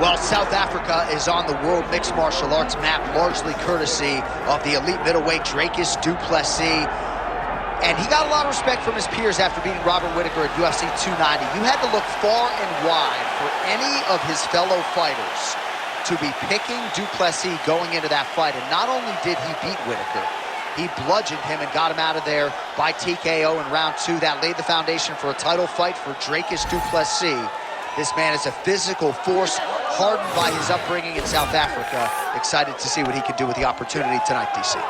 Well, South Africa is on the world mixed martial arts map, largely courtesy of the elite middleweight Dricus du Plessis. And he got a lot of respect from his peers after beating Robert Whittaker at UFC 290. You had to look far and wide for any of his fellow fighters to be picking du Plessis going into that fight. And not only did he beat Whittaker, he bludgeoned him and got him out of there by TKO in round 2. That laid the foundation for a title fight for Dricus du Plessis. This man is a physical force, hardened by his upbringing in South Africa. Excited to see what he can do with the opportunity tonight, DC.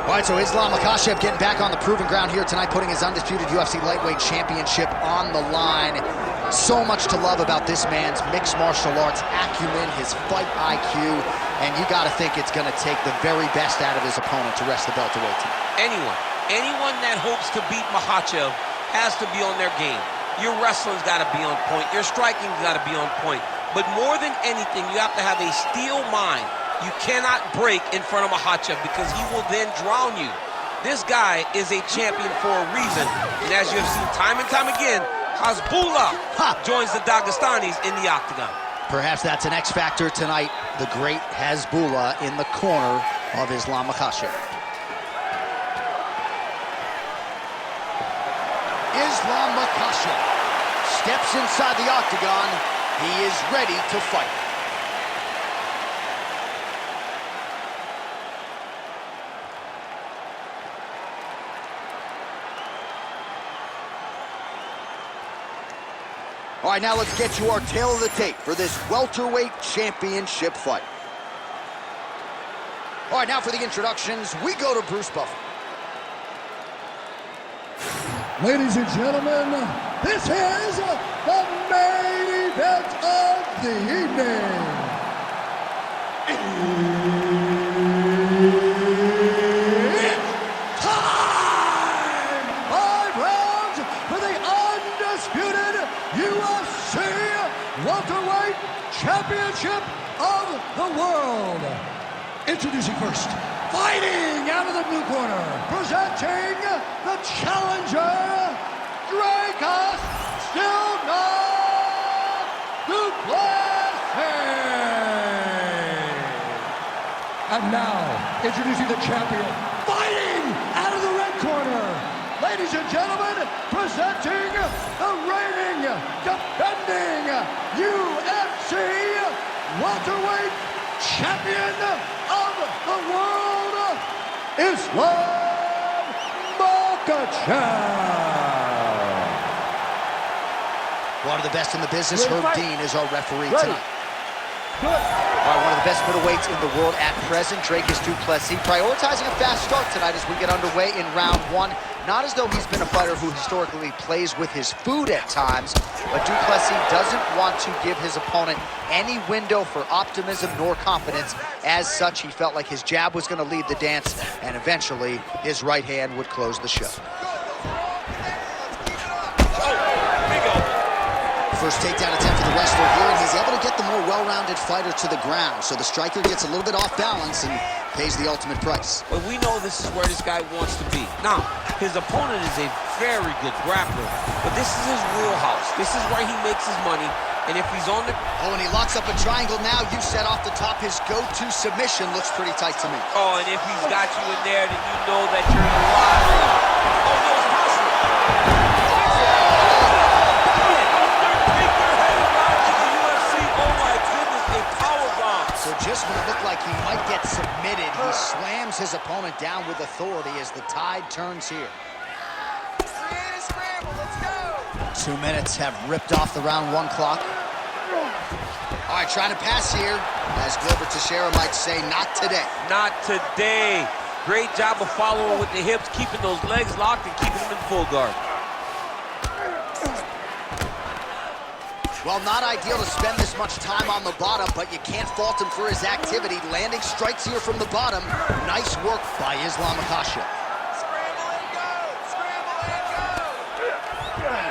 All right, so Islam Makhachev getting back on the proven ground here tonight, putting his undisputed UFC lightweight championship on the line. So much to love about this man's mixed martial arts acumen, his fight IQ, and you got to think it's going to take the very best out of his opponent to wrest the belt away tonight. Anyone that hopes to beat Makhachev has to be on their game. Your wrestling's got to be on point. Your striking's got to be on point. But more than anything, you have to have a steel mind. You cannot break in front of Makhachev because he will then drown you. This guy is a champion for a reason. And as you have seen time and time again, Hasbullah joins the Dagestanis in the octagon. Perhaps that's an X factor tonight. The great Hasbullah in the corner of Islam Makhachev. Islam Makhachev steps inside the octagon. He is ready to fight. All right, now let's get you our tail of the tape for this welterweight championship fight. All right, now for the introductions, we go to Bruce Buffer. Ladies and gentlemen, this is the main event of the evening. It's time! 5 rounds for the undisputed UFC welterweight championship of the world. Introducing first, fighting out of the blue corner, presenting the challenger, Dricus du Plessis. And now, introducing the champion, fighting out of the red corner, ladies and gentlemen, presenting the reigning, defending UFC welterweight champion of the world, Islam Makhachev. One of the best in the business, Herb Dean, is our referee tonight. All right, one of the best middleweights in the world at present, Dricus du Plessis, prioritizing a fast start tonight as we get underway in round 1. Not as though he's been a fighter who historically plays with his food at times, but du Plessis doesn't want to give his opponent any window for optimism nor confidence. As such, he felt like his jab was going to lead the dance, and eventually his right hand would close the show. First takedown attempt for the wrestler here, and he's able to get the more well-rounded fighter to the ground, so the striker gets a little bit off balance and pays the ultimate price. But we know this is where this guy wants to be. Now, his opponent is a very good grappler, but this is his wheelhouse. This is where he makes his money, and if he's on the... Oh, and he locks up a triangle now. You said off the top his go-to submission looks pretty tight to me. Oh, and if he's got you in there, then you know that you're alive. Oh, no, it's possible. So just when it looked like he might get submitted, he slams his opponent down with authority as the tide turns here. Create a scramble, let's go! 2 minutes have ripped off the round 1 clock. All right, trying to pass here. As Glover Teixeira might say, not today. Not today. Great job of following with the hips, keeping those legs locked and keeping them in full guard. Well, not ideal to spend this much time on the bottom, but you can't fault him for his activity. Landing strikes here from the bottom. Nice work by Islam Makhachev. Scramble and go! Scramble and go!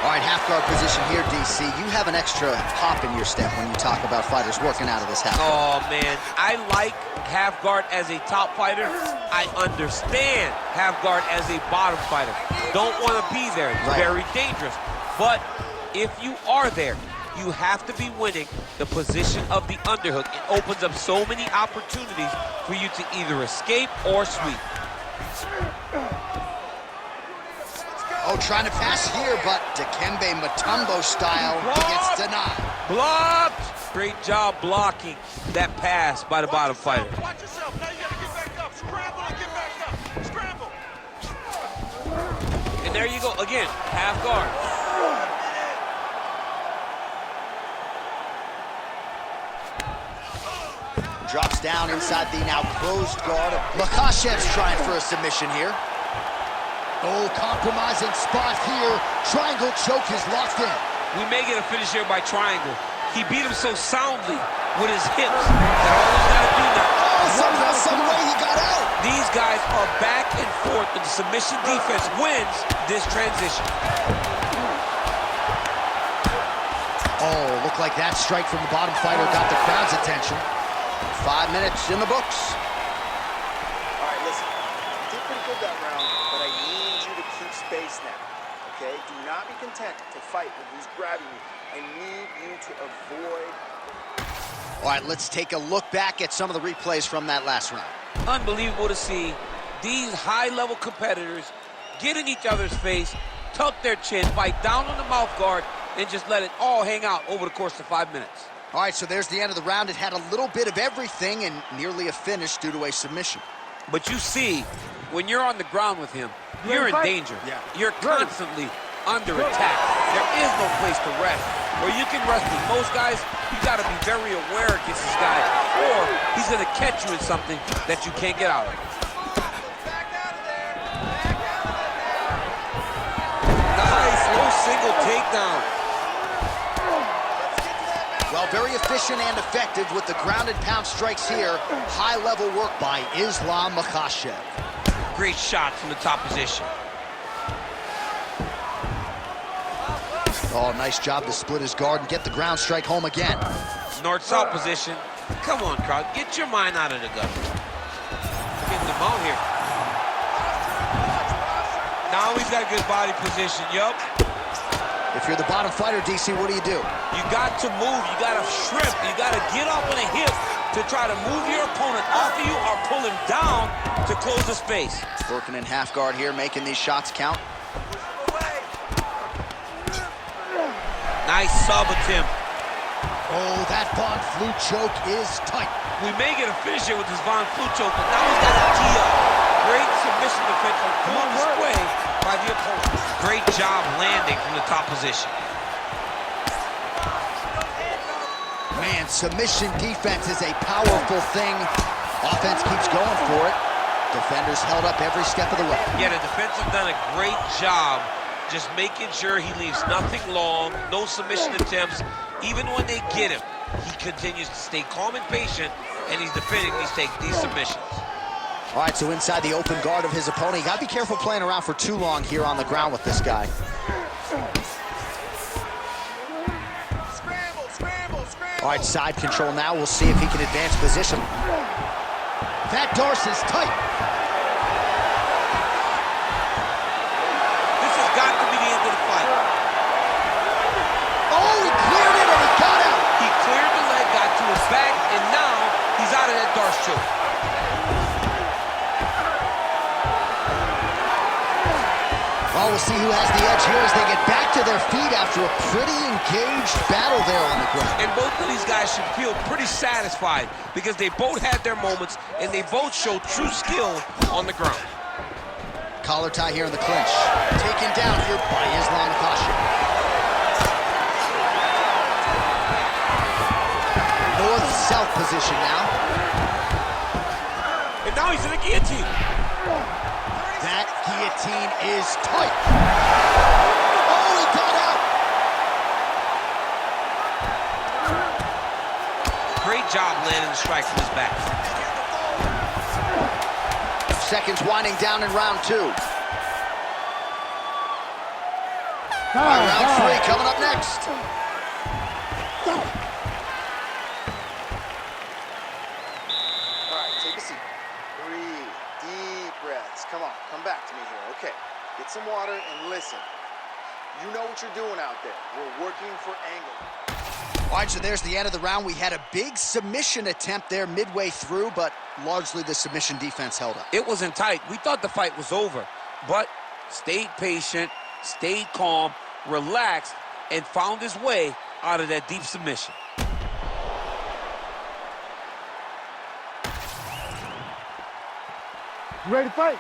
All right, half guard position here, DC. You have an extra hop in your step when you talk about fighters working out of this half guard. Oh, man. I like half guard as a top fighter. I understand half guard as a bottom fighter. Don't want to be there. It's very dangerous. But if you are there, you have to be winning the position of the underhook. It opens up so many opportunities for you to either escape or sweep. Oh, trying to pass here, but Dikembe Mutombo style, he gets denied. Blocked! Great job blocking that pass by the bottom fighter. Watch yourself. Now you gotta get back up. Scramble and get back up. Scramble. And there you go. Again, half guard. Drops down inside the now closed guard. Makhachev's trying for a submission here. Oh, compromising spot here. Triangle choke is locked in. We may get a finish here by triangle. He beat him so soundly with his hips that all he's got to do now. Oh, somehow, some way he got out. These guys are back and forth, but the submission defense wins this transition. Oh, looked like that strike from the bottom fighter got the crowd's attention. 5 minutes in the books. All right, listen. You did pretty good that round, but I need you to keep space now, okay? Do not be content to fight when he's grabbing you. I need you to avoid... All right, let's take a look back at some of the replays from that last round. Unbelievable to see these high-level competitors get in each other's face, tuck their chin, bite down on the mouth guard, and just let it all hang out over the course of 5 minutes. All right, so there's the end of the round. It had a little bit of everything and nearly a finish due to a submission. But you see, when you're on the ground with him, you're in danger. Yeah. You're constantly under attack. There is no place to rest. Where you can rest with most guys, you got to be very aware against this guy, or he's going to catch you in something that you can't get out of. Back out of there. Back out of there. Nice, low single takedown. Well, very efficient and effective with the ground and pound strikes here. High-level work by Islam Makhachev. Great shot from the top position. Oh, nice job to split his guard and get the ground strike home again. North-south position. Come on, crowd. Get your mind out of the gutter. Getting them out here. Now he's got a good body position. Yup. If you're the bottom fighter, DC, what do? You got to move. You got to shrimp. You got to get up on a hip to try to move your opponent off of you or pull him down to close the space. Working in half guard here, making these shots count. Nice sub attempt. Oh, that Von Flue choke is tight. We may get a finish here with this Von Flue choke, but now he's got to tee up. Great submission defense on full display by the opponent. Great job landing from the top position. Man, submission defense is a powerful thing. Offense keeps going for it. Defenders held up every step of the way. Yeah, the defense have done a great job just making sure he leaves nothing long, no submission attempts. Even when they get him, he continues to stay calm and patient, and he's defending these submissions. All right, so inside the open guard of his opponent, you got to be careful playing around for too long here on the ground with this guy. Scramble, scramble, scramble. All right, side control now. We'll see if he can advance position. That Darce is tight. This has got to be the end of the fight. Oh, he cleared it and he got out. He cleared the leg, got to his back, and now he's out of that Darce choke. Well, we'll see who has the edge here as they get back to their feet after a pretty engaged battle there on the ground. And both of these guys should feel pretty satisfied because they both had their moments and they both showed true skill on the ground. Collar tie here in the clinch. Taken down here by Islam Makhachev. North-south position now. And And now he's in the guillotine. That guillotine is tight. Oh, he got out. Great job landing the strike from his back. Seconds winding down in round 2. All right, round 3 coming up next. All right, take a seat. Breathe. Deep breaths. Come on, come back to me here. Okay, get some water and listen. You know what you're doing out there. We're working for angle. All right, so there's the end of the round. We had a big submission attempt there midway through, but largely the submission defense held up. It wasn't tight. We thought the fight was over, but stayed patient, stayed calm, relaxed, and found his way out of that deep submission. You ready to fight?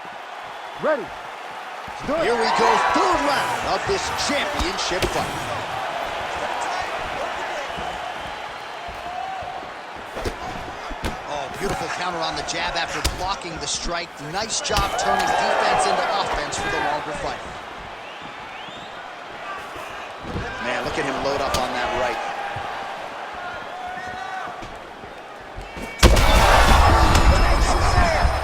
Ready. Let's do it. Here we go, 3rd round of this championship fight. Oh, beautiful counter on the jab after blocking the strike. Nice job turning defense into offense for the longer fight. Man, look at him load up on that right.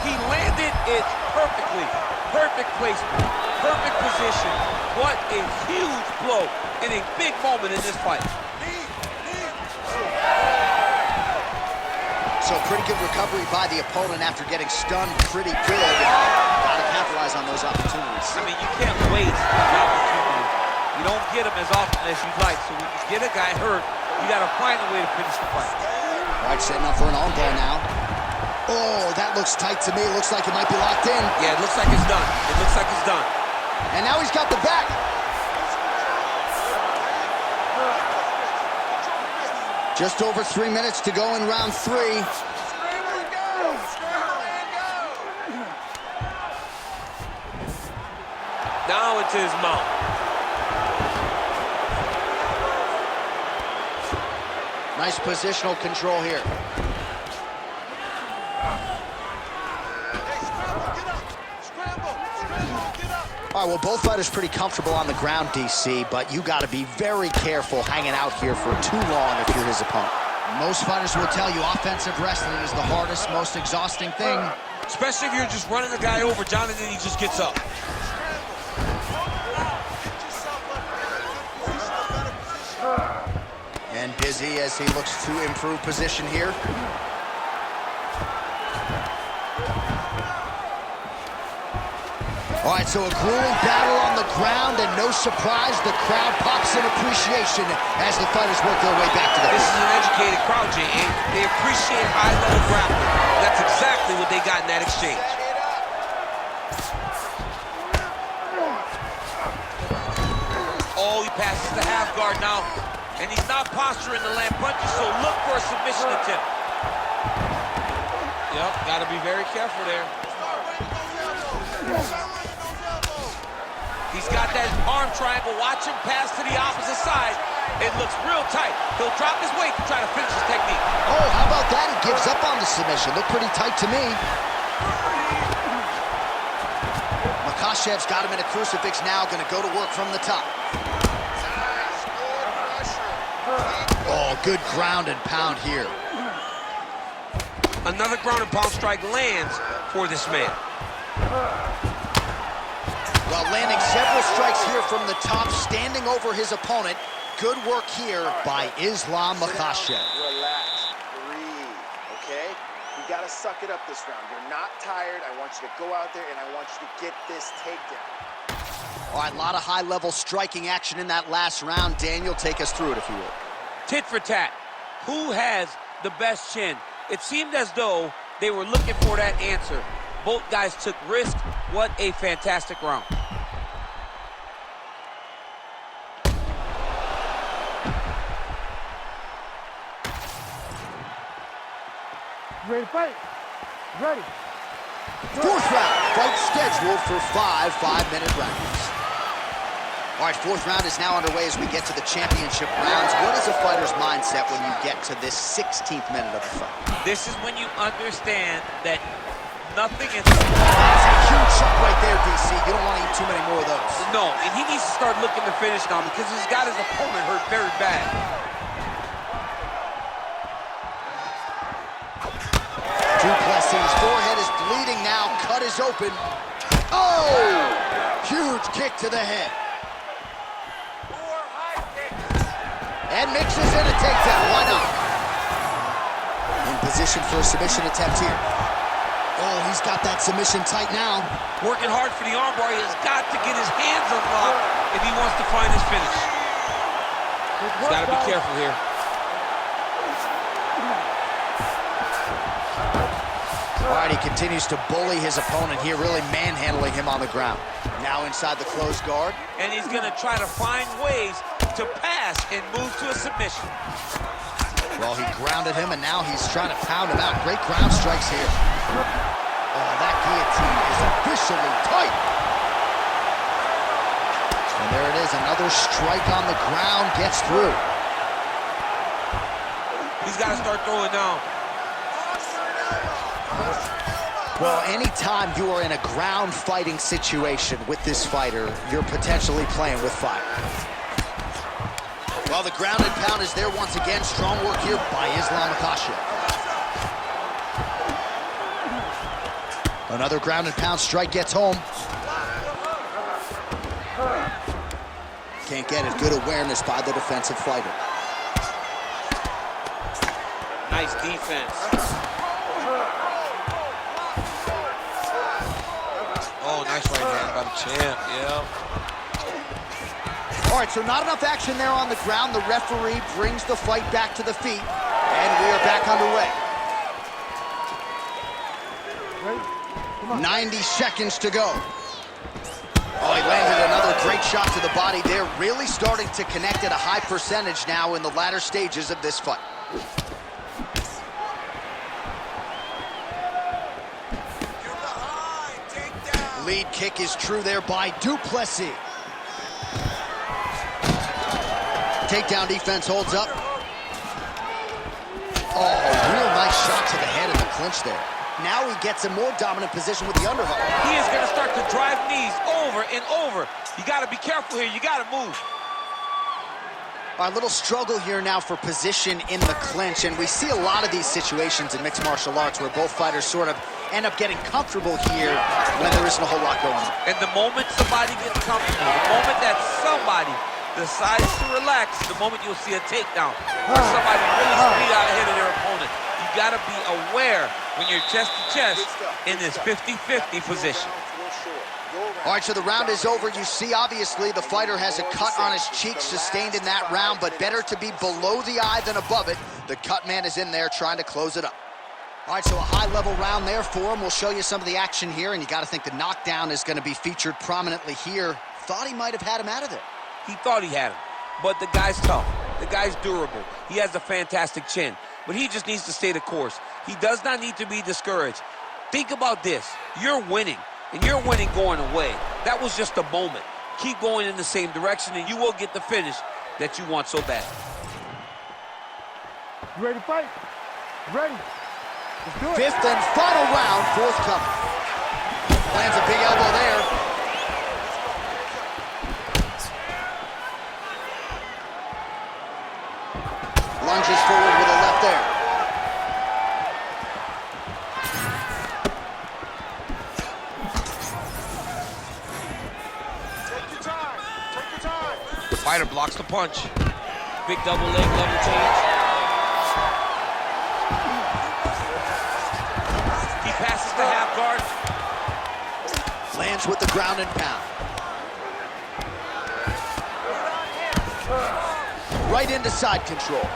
He landed it perfectly. Perfect placement, perfect position. What a huge blow in a big moment in this fight. So pretty good recovery by the opponent after getting stunned pretty good. Got to capitalize on those opportunities. I mean, you can't waste the opportunity. You don't get them as often as you'd like. So when you get a guy hurt, you got to find a way to finish the fight. All right, setting up for an armbar now. Oh, that looks tight to me. Looks like it might be locked in. Yeah, it looks like it's done. It looks like it's done. And now he's got the back. Just over 3 minutes to go in round 3. Now into his mouth. Nice positional control here. All right, well, both fighters pretty comfortable on the ground, DC, but you got to be very careful hanging out here for too long if you're his opponent. Most fighters will tell you offensive wrestling is the hardest, most exhausting thing. Especially if you're just running the guy over, John, and then he just gets up. And busy as he looks to improve position here. All right, so a grueling battle on the ground, and no surprise, the crowd pops in appreciation as the fighters work their way back to the This ring. is an educated crowd, Jay, and they appreciate high-level grappling. That's exactly what they got in that exchange. Oh, he passes the half guard now, and he's not posturing to land punches, so look for a submission attempt. Yep, got to be very careful there. He's got that arm triangle. Watch him pass to the opposite side. It looks real tight. He'll drop his weight to try to finish his technique. Oh, how about that? He gives up on the submission. Looked pretty tight to me. Makhachev's got him in a crucifix now, going to go to work from the top. Oh, good ground and pound here. Another ground and pound strike lands for this man. Well, landing several strikes here from the top, standing over his opponent. Good work here by Islam Makhachev. Relax, breathe, okay? You gotta suck it up this round. You're not tired. I want you to go out there and I want you to get this takedown. All right, a lot of high-level striking action in that last round. Daniel, take us through it, if you will. Tit for tat. Who has the best chin? It seemed as though they were looking for that answer. Both guys took risk. What a fantastic round. Ready to fight? Ready. 4th round, fight scheduled for 5 5-minute rounds. All right, 4th round is now underway as we get to the championship rounds. What is a fighter's mindset when you get to this 16th minute of the fight? This is when you understand that nothing. And That's a huge shot right there, DC. You don't want to eat too many more of those. no, and he needs to start looking to finish now because he's got his opponent hurt very bad. Du Plessis' forehead is bleeding now. Cut is open. Oh! Huge kick to the head. And mixes in a takedown. Why not? In position for a submission attempt here. Oh, he's got that submission tight now. Working hard for the armbar. He has got to get his hands unlocked if he wants to find his finish. He's got to be careful here. All right, he continues to bully his opponent here, really manhandling him on the ground. Now inside the closed guard. And he's going to try to find ways to pass and move to a submission. Well, he grounded him, and now he's trying to pound him out. Great ground strikes here. Oh, that guillotine is officially tight. And there it is, another strike on the ground, gets through. He's got to start throwing down. Well, anytime you are in a ground fighting situation with this fighter, you're potentially playing with fire. Well, the ground and pound is there once again. Strong work here by Makhachev. Another ground and pound strike gets home. Can't get it. Good awareness by the defensive fighter. Nice defense. Oh, nice right hand by the champ, yeah. All right, so not enough action there on the ground. The referee brings the fight back to the feet, and we are back underway. 90 seconds to go. Oh, he landed another great shot to the body there. Really starting to connect at a high percentage now in the latter stages of this fight. Lead kick is true there by Du Plessis. Takedown defense holds up. Oh, a real nice shot to the head in the clinch there. Now he gets a more dominant position with the underhook. He is going to start to drive knees over and over. You got to be careful here. You got to move. A little struggle here now for position in the clinch, and we see a lot of these situations in mixed martial arts where both fighters sort of end up getting comfortable here when there isn't a whole lot going on. And the moment somebody gets comfortable, the moment that somebody decides to relax, the moment you'll see a takedown or somebody really speed out ahead of their opponent. You got to be aware when you're chest to chest in this 50-50 position. All right, so the round is over. You see, obviously, the fighter has a cut on his cheek sustained in that round, but better to be below the eye than above it. The cut man is in there trying to close it up. All right, so a high-level round there for him. We'll show you some of the action here, and you got to think the knockdown is going to be featured prominently here. Thought he might have had him out of there. He thought he had him, but the guy's tough. The guy's durable. He has a fantastic chin, but he just needs to stay the course. He does not need to be discouraged. Think about this. You're winning, and you're winning going away. That was just a moment. Keep going in the same direction, and you will get the finish that you want so bad. You ready to fight? Ready? Let's do it. Fifth and final round, forthcoming. Lands a big elbow there. Lunges forward with a left there. Take your time. Take your time. The fighter blocks the punch. Big double leg, level change. He passes the half guard. Lands with the ground and pound. Right into side control.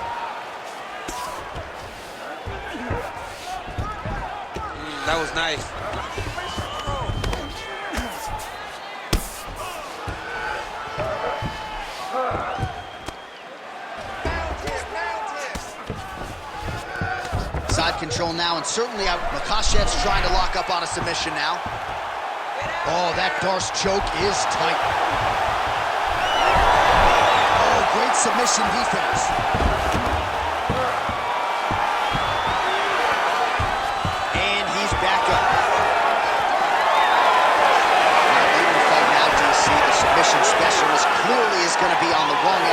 That was nice. Side control now, and certainly Makhachev's trying to lock up on a submission now. Oh, that Darce choke is tight. Oh, great submission defense. And he's back up.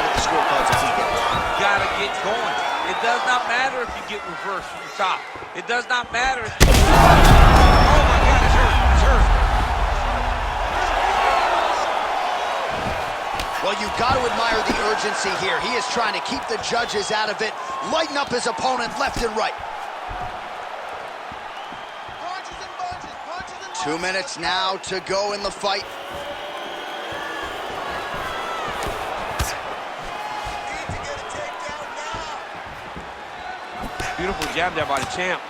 at the scorecards as he gets. Gotta get going. It does not matter if you get reversed from the top. It does not matter if you... Oh my God, it's hurt. It's hurt. Well, you've got to admire the urgency here. He is trying to keep the judges out of it, lighten up his opponent left and right. Punches and bunches, punches and bunches. 2 minutes now to go in the fight. Need to get a takedown now. Beautiful jab there by the champ.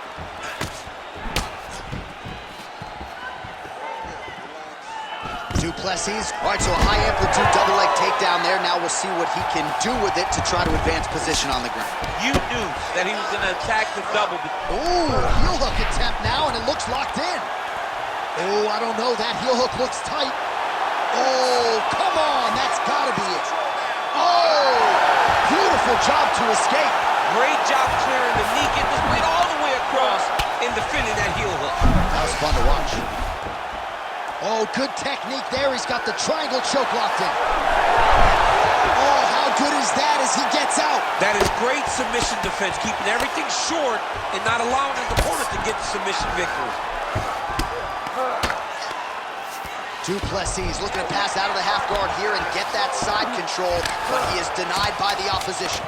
Du Plessis. All right, so a high-amplitude double-leg takedown there. Now we'll see what he can do with it to try to advance position on the ground. You knew that he was going to attack the double. Ooh, heel hook attempt now, and it looks locked in. Oh, I don't know. That heel hook looks tight. Oh, come on. That's got to be it. Oh, beautiful job to escape. Great job clearing the knee, getting this weight all the way across and defending that heel hook. That was fun to watch. Oh, good technique there. He's got the triangle choke locked in. Oh, how good is that as he gets out? That is great submission defense, keeping everything short and not allowing his opponent to get the submission victory. Du Plessis looking to pass out of the half guard here and get that side control, but he is denied by the opposition.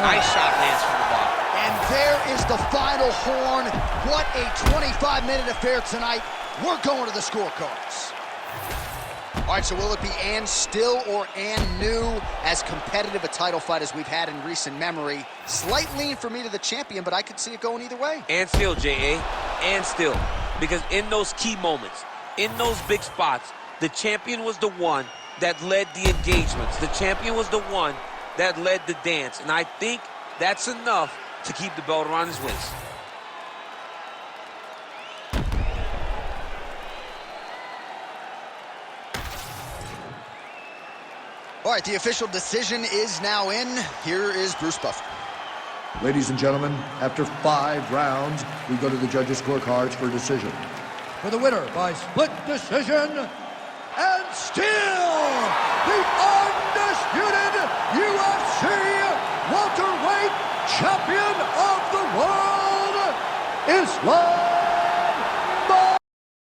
Nice shot lands from the bottom. And there is the final horn. What a 25-minute affair tonight. We're going to the scorecards. All right, so will it be and still or and new? As competitive a title fight as we've had in recent memory. Slight lean for me to the champion, but I could see it going either way. And still, J.A., and still. Because in those key moments, in those big spots, the champion was the one that led the engagements. The champion was the one that led the dance. And I think that's enough to keep the belt around his waist. All right, the official decision is now in. Here is Bruce Buffer. Ladies and gentlemen, after 5 rounds, we go to the judges' scorecards for decision. For the winner by split decision, and still the undisputed UFC welterweight champion of the world, Islam